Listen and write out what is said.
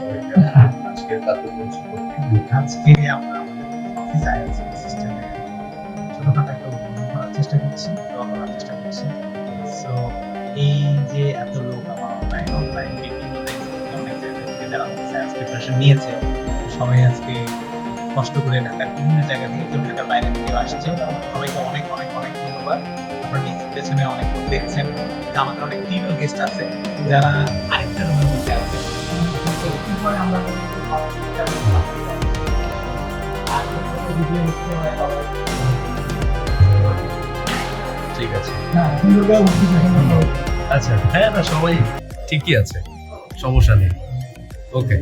আজকের কার্যক্রম সম্পর্কে। আজকে আমরা আমাদের অফিস আইএলস সিস্টেমে ছোটখাটো একটা উদ্বোধন করার চেষ্টা করছি, ড্র করার চেষ্টা করছি। সো এই যে এত লোক আমার অনলাইন বিভিন্ন দেশ থেকে অনেক জায়গা থেকে যারা সায়েন্স প্রিপারেশন নিয়েছে, সবাই আজকে কষ্ট করে ঢাকার বিভিন্ন জায়গা থেকে কেউ ঢাকার বাইরে থেকে আসছে। সবাইকে অনেক অনেক অনেক ধন্যবাদ। আপনার পেছনে অনেক লোক দেখছেন, আমাদের অনেক ফিমেল গেস্ট আছে যারা আরেকটা রুমের মধ্যে আছে। তো এরপরে আমরা ঠিক আছে। হ্যাঁ, আচ্ছা, হ্যাঁ, না সবাই ঠিকই আছে, সমস্যা নেই। ওকে।